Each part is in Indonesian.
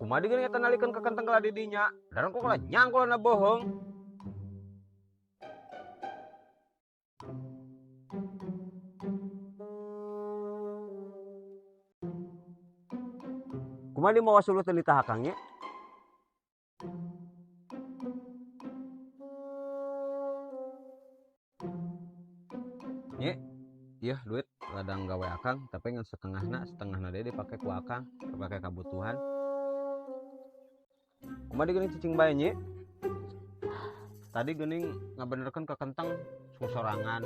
Kumadi geuning eta nalikeun ka kenteng kala didinya. Dan kok kala nyangkul na bohong. Kumadi mau wasuluh teu ditah akang nya? Nya, iya duit ladang gawe akang, tapi ngan setengahna deui dipake ku akang, dipake kebutuhan. Kumadi geuning cicing bae nya? Tadi geuning ngabenerkeun ka kenteng sorangan.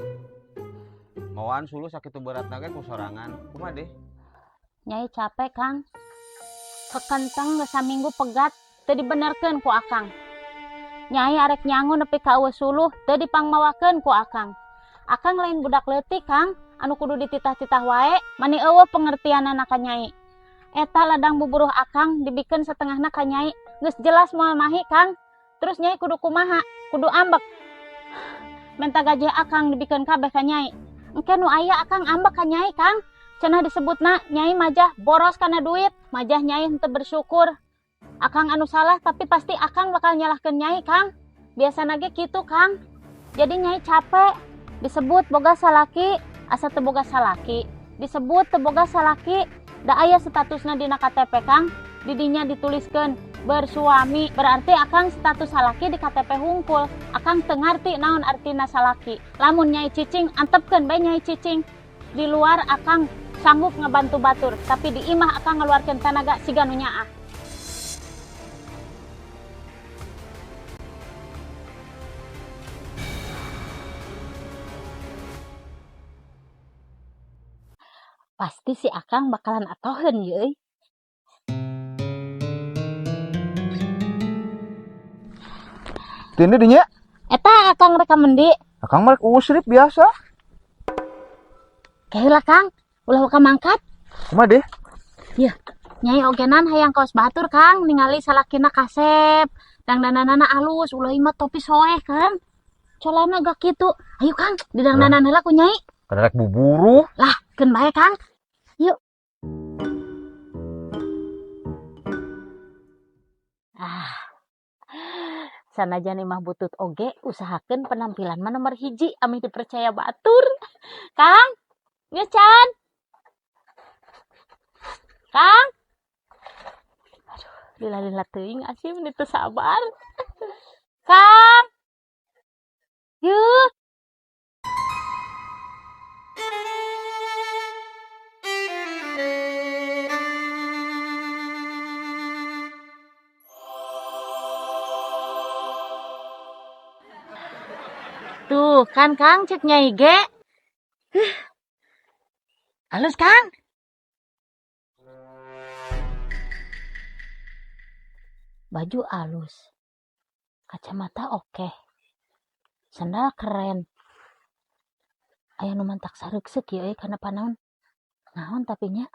Mawaan suluh sakitu beratna ge ku sorangan. Kumade? Nyai capek, Kang. Kekenteng geus saminggu pegat teu dibenerkeun ku akang. Nyai arek nyangu nepi ka eueuh suluh teu dipangmawakeun ku akang. Akang lain budak leutik, Kang, anu kudu dititah-titah wae, mani eueuh pengertianana ka nyai. Eta ladang buburuh akang dibikeun setengahna ka nyai, geus jelas moal mahi, Kang. Terus nyai kudu kumaha? Kudu ambek. Menta gajeh akang dibikeun kabeh ka nyai. Engke nu aya akang ambek ka nyai, Kang. Cenah disebutna nyai majah boros kana duit, majah nyai henteu bersyukur. Akang anu salah tapi pasti akang bakal nyalahkeun nyai, Kang. Biasana ge kitu, Kang. Jadi nyai capek. Disebut boga salaki, asa teu boga salaki. Disebut teu boga salaki, da aya statusna dina KTP, Kang. Didinya dituliskeun bersuami, berarti akang status salaki di KTP hungkul. Akang teu ngarti naon artina salaki. Lamun nyai cicing, antepkeun bae nyai cicing. Di luar akang sanggup ngebantu batur, tapi di imah akang ngeluarkeun tenaga siga nu nyaah. Pasti si akang bakalan atoheun yeuy. Tindi dinya? Eta akang reka mendi. Akang mah usrip biasa. Kaheula, Kang. Ulah ka mangkat. Kumade? Yeuh, nyai ogenan hayang kaos batur, Kang, ningali salakina kasep, dangdananana alus, ulah imah topi soeh, Kang. Colana gak kitu. Ayo, Kang, didangdanan heula ku nyai. Karek buburu. Lah, keun bae, Kang. Yuk. Sanajan imah butut oge, usahakeun penampilan mah nomor hiji, ami dipercaya batur. Kang, geus can. Kang. Aduh, lila-lila teuing asyik meni teu sabar. Kang. Yuk. Tuh, kan Kang cek nyai ge. Halus, Kang. Baju halus. Kacamata oke. Sandal keren. Aya nu mantak sareuk-seuk ieu kana panaon. Naon tapi nya?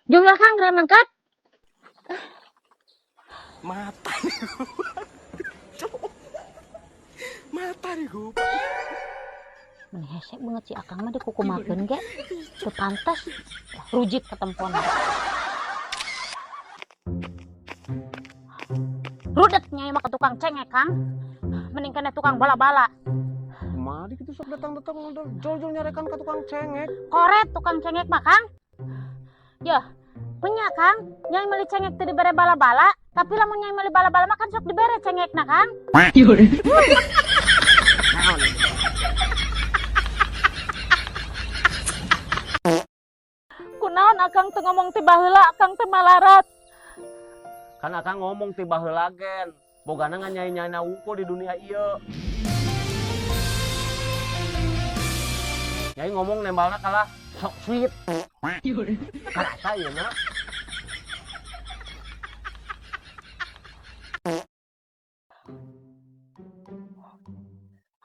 Jumlah Kang geura mangkat. Mata nih mata nih gue. Meni hese banget si akang mah dikukumakeun ge. Teu pantes. Rujit katempona. Rudet nyai mah ke tukang cengek, Kang. Mending kena tukang bala-bala. Kumadi kitu sok datang-datang jol-jol nyarekan ka tukang cengek. Koret tukang cengek mah, Kang. Yah, punya Kang. Nyai meuli cengek teu dibere bala-bala, tapi lamun nyai meuli bala-bala mah kan sok dibere cengekna, Kang. Kunaon akang teu ngomong ti baheula, akang teu malarat. Kan akang ngomong ti baheula gen. Bogana nganyai-nyana wungkul di dunia ieu. Nyai ngomong nembalna kalah sok sweet. Karasa ieu na.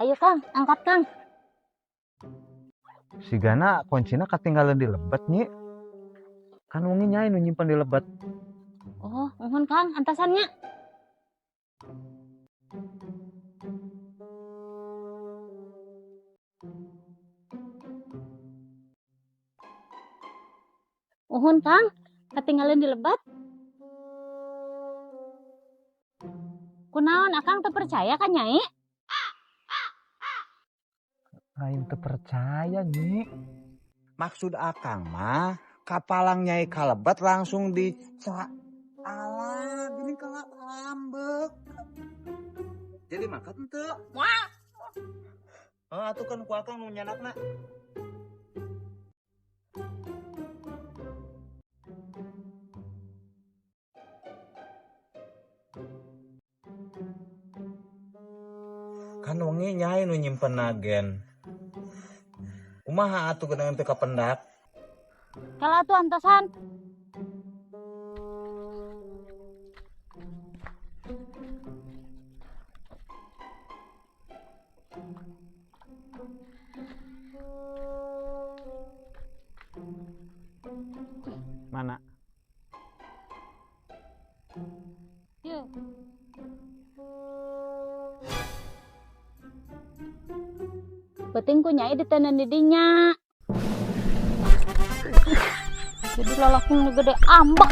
Ayo Kang, angkat Kang. Sigana kuncina ketinggalan di lebet nyi. Kan wengi nyai nu nyimpen di lebat. Oh, mohon Kang, antasannya. Mohon Kang, ketinggalan di lebat. Kunaon Akang teu percaya kan Nyai? Aing teu percaya Nyi. Maksud akang mah kapalang nyai kalebat langsung dica. Alah, gini kalau ambek. Jadi makan teu. Wah. Oh, atuh kan ku akang nu nyanakna. Kan wengi nyai nu nyimpen agen. Kumaha atuh geunang teu kapendak? Kalau tuh antasan. Mana? Yuk. Penting ku Nyai ditenan didinya. Jadi lalaknya gede ambek.